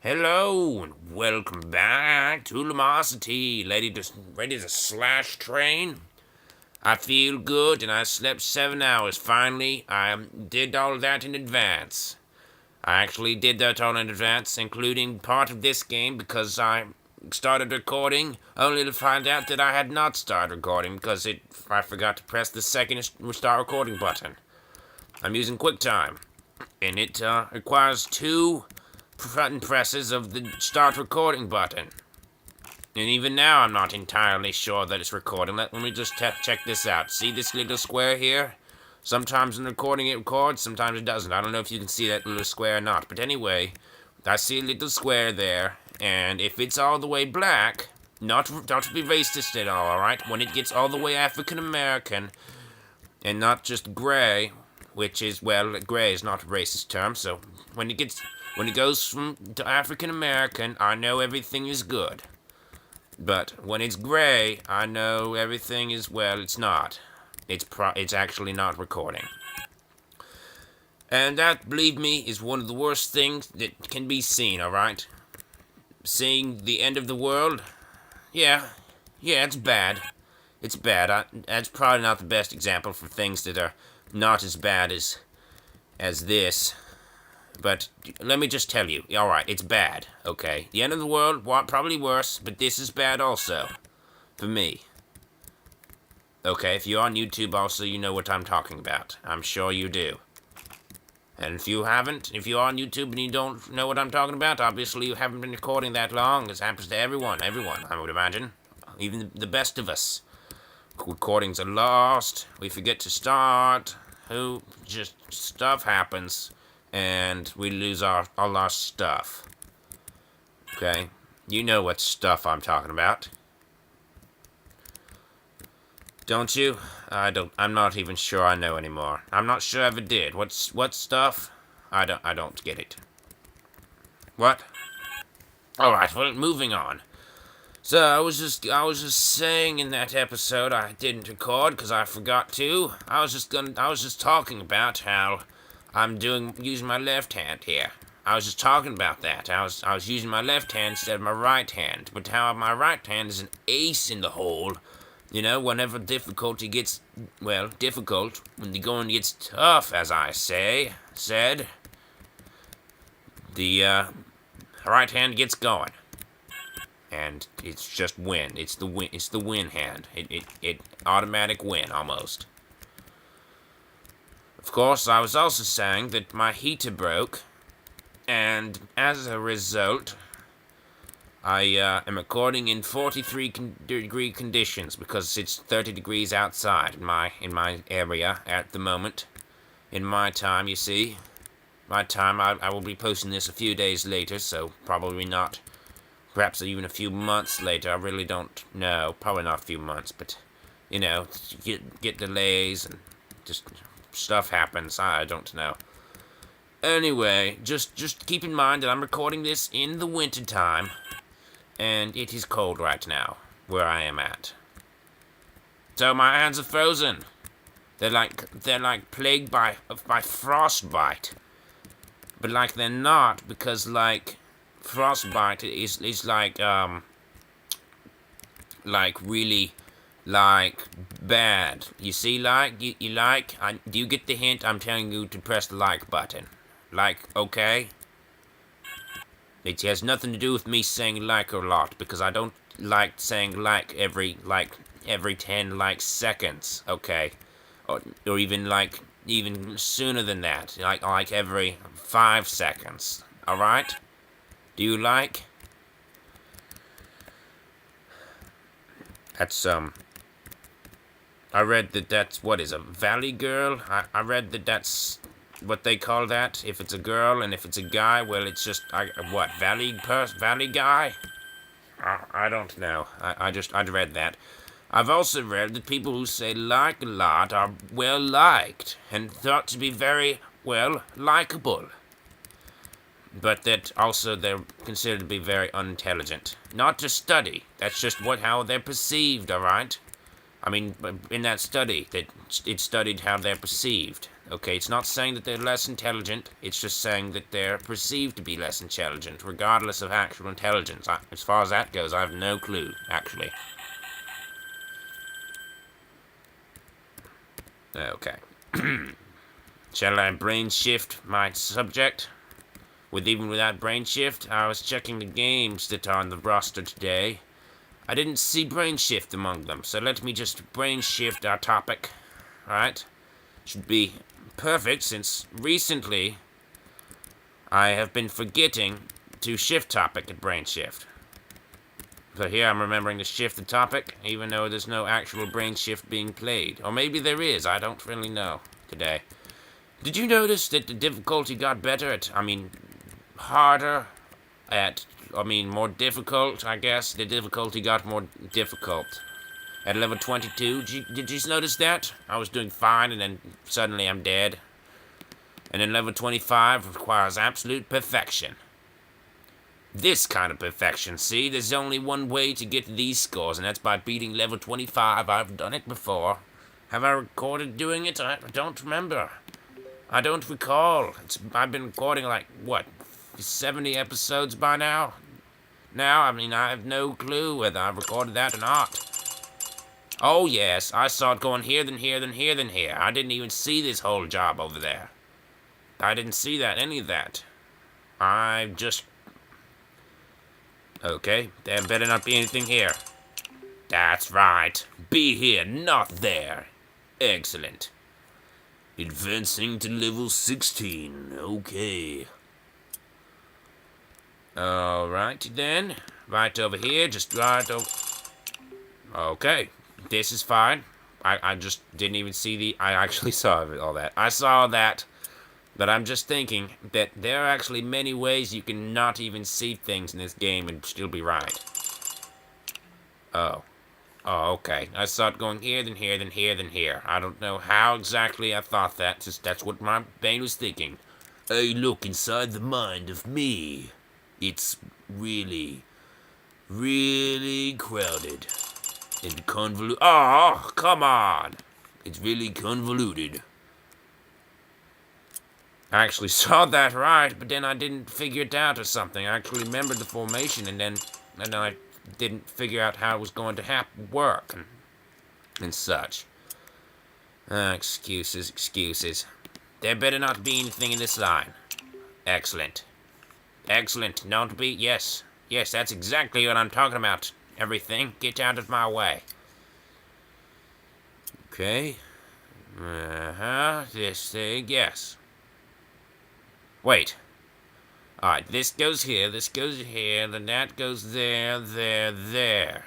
Hello and welcome back to Lumosity. Ready to slash train? I feel good and I slept 7 hours finally. I did all that in advance. I actually did that all in advance, including part of this game because I started recording only to find out that I had not started recording because I forgot to press the second start recording button. I'm using QuickTime and it requires two button presses of the start recording button. And even now, I'm not entirely sure that it's recording. Let me just check this out. See this little square here? Sometimes in recording it records, sometimes it doesn't. I don't know if you can see that little square or not. But anyway, I see a little square there. And if it's all the way black, not to be racist at all, alright? When it gets all the way African American and not just gray, which is, well, gray is not a racist term, so when it goes from to African American, I know everything is good. But when it's gray, I know everything is, well, it's not. It's actually not recording. And that, believe me, is one of the worst things that can be seen, alright? Seeing the end of the world? Yeah, it's bad. It's bad. That's probably not the best example for things that are not as bad as this. But let me just tell you, alright, it's bad, okay? The end of the world, probably worse, but this is bad also. For me. Okay, if you're on YouTube also, you know what I'm talking about. I'm sure you do. And if you're on YouTube and you don't know what I'm talking about, obviously you haven't been recording that long. This happens to everyone, I would imagine. Even the best of us. Recordings are lost, we forget to start, just stuff happens. And we lose all our stuff. Okay? You know what stuff I'm talking about. Don't you? I'm not even sure I know anymore. I'm not sure I ever did. What stuff? I don't get it. What? Alright, well, moving on. So, I was just saying in that episode I didn't record because I forgot to. I was just talking about how I'm using my left hand here. I was just talking about that. I was using my left hand instead of my right hand. But how my right hand is an ace in the hole. You know, whenever difficult, when the going gets tough, as I said, the right hand gets going. And it's just win. It's the win hand. It automatic win, almost. Of course, I was also saying that my heater broke, and as a result, I am recording in 43-degree conditions because it's 30 degrees outside in my area at the moment. In my time, you see. My time, I will be posting this a few days later, so probably not. Perhaps even a few months later. I really don't know. Probably not a few months, but, you know, get delays and just stuff happens. I don't know. Anyway, just keep in mind that I'm recording this in the winter time, and it is cold right now where I am at. So my hands are frozen. They're like plagued by frostbite, but like they're not because like frostbite is like really. Like, bad. You see, do you get the hint? I'm telling you to press the like button. Like, okay? It has nothing to do with me saying like a lot, because I don't like saying like every 10 seconds, okay? Or even sooner than that, like every 5 seconds, alright? Do you like? That's, I read that's, what is a valley girl? I read that what they call that. If it's a girl and if it's a guy, well, it's just, valley guy? I don't know. I read that. I've also read that people who say like a lot are well liked and thought to be very, well, likable. But that also they're considered to be very unintelligent. Not to study. That's just how they're perceived, alright? I mean, in that study, it studied how they're perceived, Okay, it's not saying that they're less intelligent. It's just saying that they're perceived to be less intelligent, regardless of actual intelligence. As far as that goes, I have no clue, actually. Okay. Shall I brain shift my subject? Even without brain shift, I was checking the games that are on the roster today. I didn't see brain shift among them, so let me just brain shift our topic. Alright? Should be perfect, since recently I have been forgetting to shift topic at brain shift. So here I'm remembering to shift the topic, even though there's no actual brain shift being played. Or maybe there is, I don't really know today. Did you notice that the difficulty got better harder more difficult, I guess? The difficulty got more difficult. At level 22, did you notice that? I was doing fine, and then suddenly I'm dead. And then level 25 requires absolute perfection. This kind of perfection, see? There's only one way to get to these scores, and that's by beating level 25. I've done it before. Have I recorded doing it? I don't remember. I don't recall. I've been recording, 70 episodes by now? I have no clue whether I've recorded that or not. Oh, yes, I saw it going here, then here, then here, then here. I didn't even see this whole job over there. I didn't see any of that. Okay, there better not be anything here. That's right. Be here, not there. Excellent. Advancing to level 16. Okay. Alrighty then. Right over here, just right over... Okay, this is fine. I just didn't even see I actually saw all that. I saw that, but I'm just thinking that there are actually many ways you can not even see things in this game and still be right. Oh, okay. I saw it going here, then here, then here, then here. I don't know how exactly I thought that, just that's what my brain was thinking. Hey, look inside the mind of me. It's really, really crowded. And convoluted. Oh, come on. It's really convoluted. I actually saw that right, but then I didn't figure it out or something. I actually remembered the formation, and then I didn't figure out how it was going to work and such. Excuses. There better not be anything in this line. Excellent. Don't be. Yes, that's exactly what I'm talking about. Everything, get out of my way. Okay. This thing, yes. Wait. Alright, this goes here, then that goes there.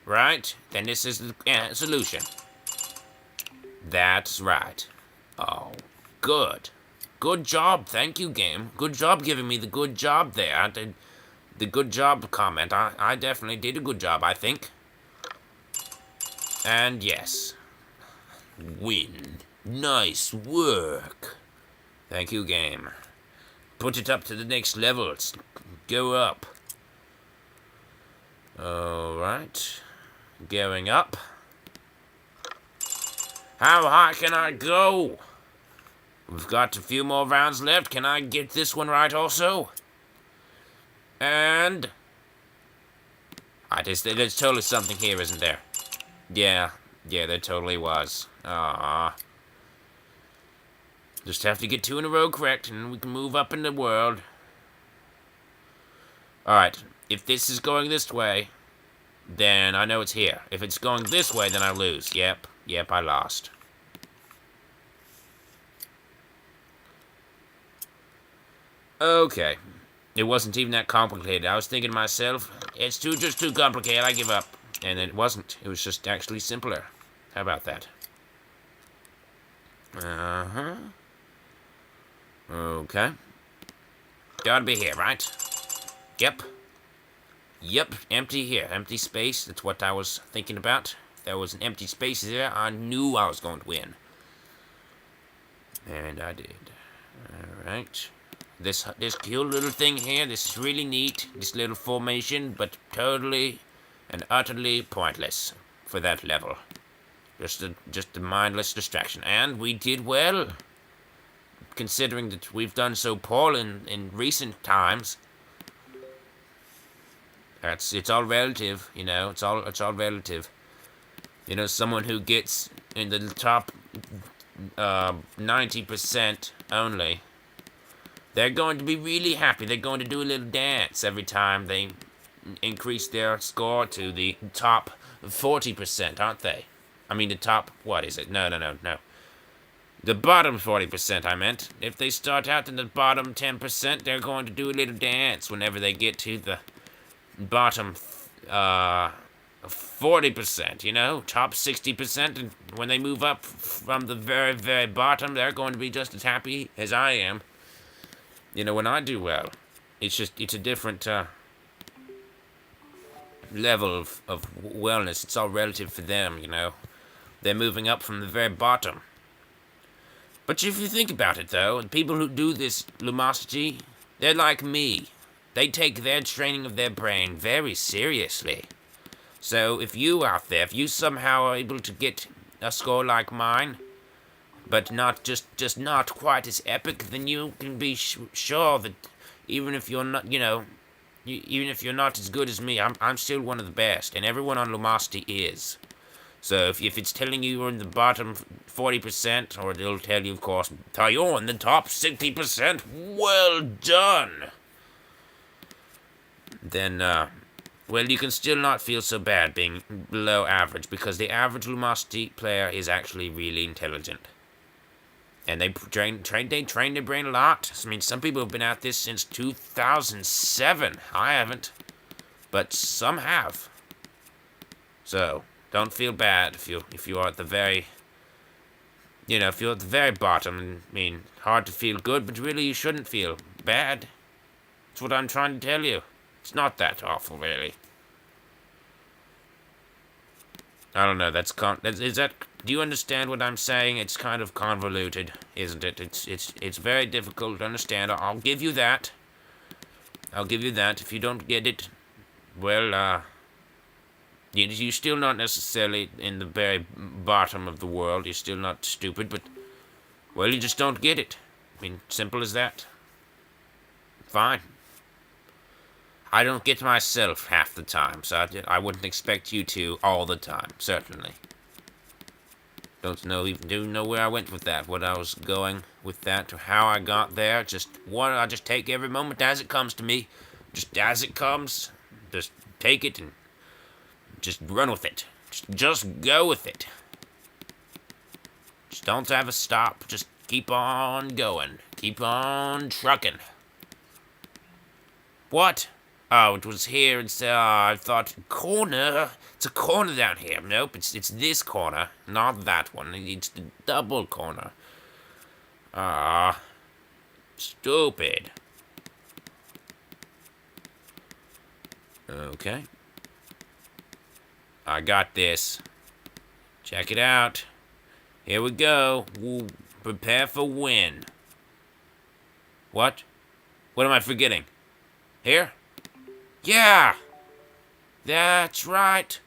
Right? Then this is the solution. That's right. Oh, good. Good job, thank you, game. Good job giving me the good job there. The good job comment. I definitely did a good job, I think. And yes. Win. Nice work. Thank you, game. Put it up to the next level. Let's go up. Alright. Going up. How high can I go? We've got a few more rounds left. Can I get this one right also? And... there's totally something here, isn't there? Yeah, there totally was. Just have to get 2 in a row correct, and we can move up in the world. Alright, if this is going this way, then I know it's here. If it's going this way, then I lose. Yep, I lost. Okay. It wasn't even that complicated. I was thinking to myself, it's just too complicated, I give up. And it wasn't. It was just actually simpler. How about that? Okay. Gotta be here, right? Yep, empty here. Empty space, that's what I was thinking about. If there was an empty space there, I knew I was going to win. And I did. Alright. This cute little thing here, this is really neat. This little formation, but totally and utterly pointless for that level. Just a mindless distraction. And we did well. considering that we've done so poorly in recent times. It's all relative, you know. It's all relative. You know, someone who gets in the top 90% only, they're going to be really happy. They're going to do a little dance every time they increase their score to the top 40%, aren't they? I mean, the top, what is it? No. The bottom 40%, I meant. If they start out in the bottom 10%, they're going to do a little dance whenever they get to the bottom 40%, you know? Top 60%, and when they move up from the very, very bottom, they're going to be just as happy as I am. You know, when I do well. It's a different level of wellness. It's all relative for them, you know? They're moving up from the very bottom. But if you think about it, though, the people who do this Lumosity, they're like me. They take their training of their brain very seriously. So if you out there, if you somehow are able to get a score like mine, but not just not quite as epic, then you can be sure that even if you're not, you know, even if you're not as good as me, I'm still one of the best, and everyone on Lumosity is. So if it's telling you you're in the bottom 40%, or it'll tell you, of course, you're in the top 60%, well done! Then, well, you can still not feel so bad being below average, because the average Lumosity player is actually really intelligent. And they train their brain a lot. I mean, some people have been at this since 2007. I haven't. But some have. So, don't feel bad if you are at the very, you know, if you're at the very bottom. I mean, hard to feel good, but really you shouldn't feel bad. That's what I'm trying to tell you. It's not that awful, really. I don't know. Do you understand what I'm saying? It's kind of convoluted, isn't it? It's very difficult to understand. I'll give you that. If you don't get it, well, you're still not necessarily in the very bottom of the world. You're still not stupid, but, well, you just don't get it. I mean, simple as that. Fine. I don't get myself half the time, so I wouldn't expect you to all the time, certainly. Don't know where I went with that, what I was going with that, or how I got there. I just take every moment as it comes to me, just as it comes. Just take it and just run with it. Just go with it. Just don't have a stop. Just keep on going. Keep on trucking. What? Oh, it was here. I thought, corner. It's a corner down here. Nope, it's this corner, not that one. It's the double corner. Stupid. Okay. I got this. Check it out. Here we go. Ooh, prepare for win. What? What am I forgetting? Here? Yeah! That's right.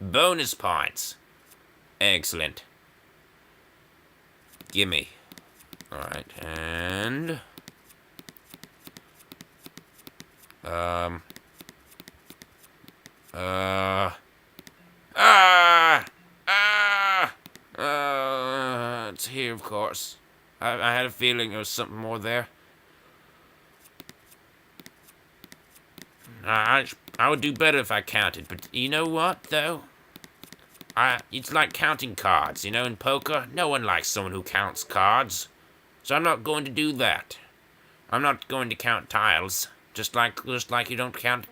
Bonus points. Excellent. Gimme. Alright, and... It's here, of course. I had a feeling there was something more there. I would do better if I counted, but you know what, though? It's like counting cards, you know, in poker. No one likes someone who counts cards. So I'm not going to do that. I'm not going to count tiles, just like you don't count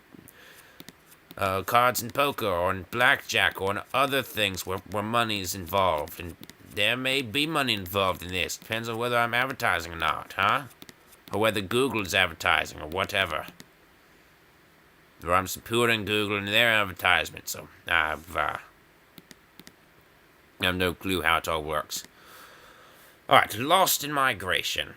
cards in poker or in blackjack or in other things where money is involved. And there may be money involved in this. Depends on whether I'm advertising or not, huh? Or whether Google is advertising or whatever. Or I'm supporting Google in their advertisement, so I have no clue how it all works. Alright, lost in migration.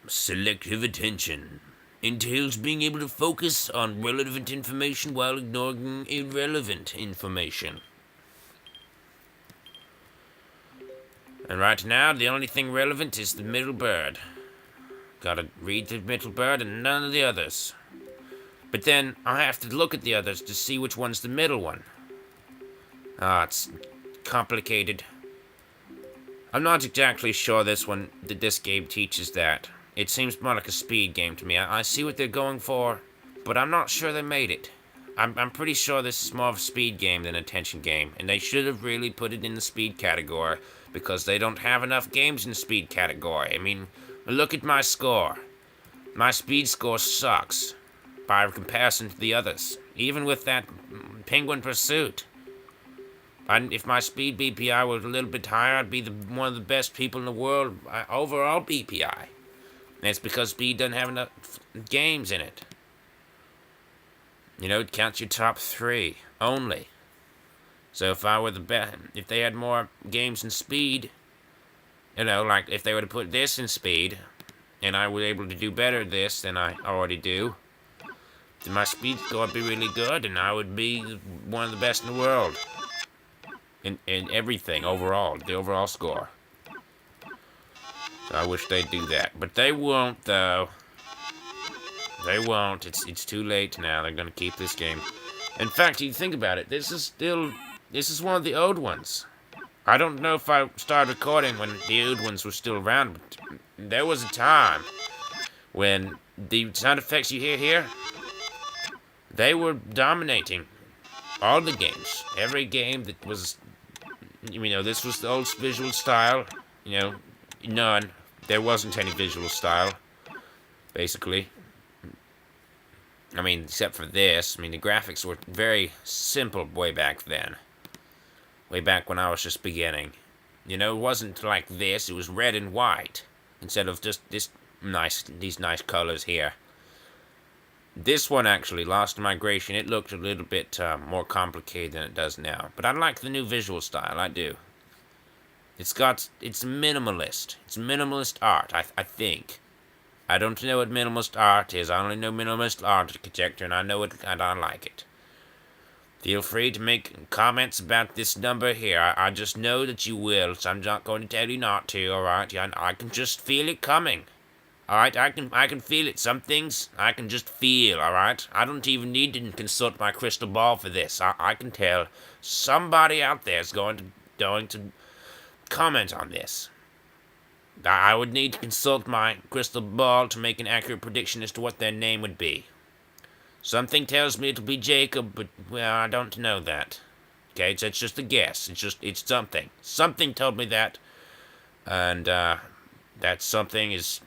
Selective attention entails being able to focus on relevant information while ignoring irrelevant information. And right now, the only thing relevant is the middle bird. Gotta read the middle bird and none of the others. But then, I have to look at the others to see which one's the middle one. It's complicated. I'm not exactly sure that this game teaches that. It seems more like a speed game to me. I see what they're going for, but I'm not sure they made it. I'm pretty sure this is more of a speed game than an attention game, and they should have really put it in the speed category, because they don't have enough games in the speed category. I mean, look at my score. My speed score sucks by comparison to the others, even with that Penguin Pursuit. If my speed BPI was a little bit higher, I'd be one of the best people in the world overall BPI. And it's because speed doesn't have enough games in it. You know, it counts your top 3 only. So if I were the best, if they had more games in speed, you know, like if they were to put this in speed, and I were able to do better at this than I already do, then my speed score would be really good, and I would be one of the best in the world. In everything, overall, the overall score. So I wish they'd do that. But they won't, though. They won't. It's too late now. They're gonna keep this game. In fact, you think about it, this is one of the old ones. I don't know if I started recording when the old ones were still around, but there was a time when the sound effects you hear here, they were dominating all the games. Every game that was, you know, this was the old visual style, you know, none. There wasn't any visual style, basically. I mean, except for this. I mean, the graphics were very simple way back then. Way back when I was just beginning. You know, it wasn't like this. It was red and white. Instead of just these nice colors here. This one actually, Lost in Migration, it looked a little bit more complicated than it does now. But I like the new visual style, I do. It's minimalist. It's minimalist art, I think. I don't know what minimalist art is. I only know minimalist architecture, and I know it, and I like it. Feel free to make comments about this number here. I just know that you will, so I'm not going to tell you not to, alright? I can just feel it coming. Alright, I can feel it. Some things I can just feel, alright? I don't even need to consult my crystal ball for this. I can tell somebody out there is going to comment on this. I would need to consult my crystal ball to make an accurate prediction as to what their name would be. Something tells me it'll be Jacob, but, well, I don't know that. Okay, so it's just a guess. It's something. Something told me that, and, that something is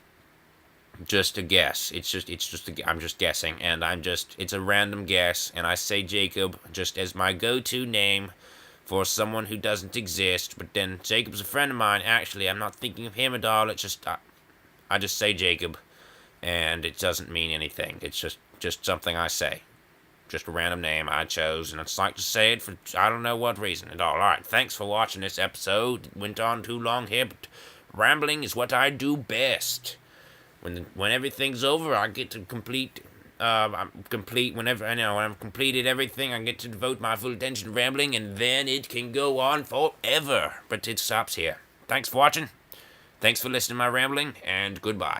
just a guess. I'm just guessing, and it's a random guess, and I say Jacob just as my go-to name for someone who doesn't exist, but then Jacob's a friend of mine. Actually, I'm not thinking of him at all. It's just, I just say Jacob, and it doesn't mean anything. It's just something I say. Just a random name I chose, and I just like to say it for I don't know what reason at all. Alright, thanks for watching this episode. It went on too long here, but rambling is what I do best. When everything's over, I get to complete whenever when I've completed everything, I get to devote my full attention to rambling, and then it can go on forever. But it stops here. Thanks for watching. Thanks for listening to my rambling, and goodbye.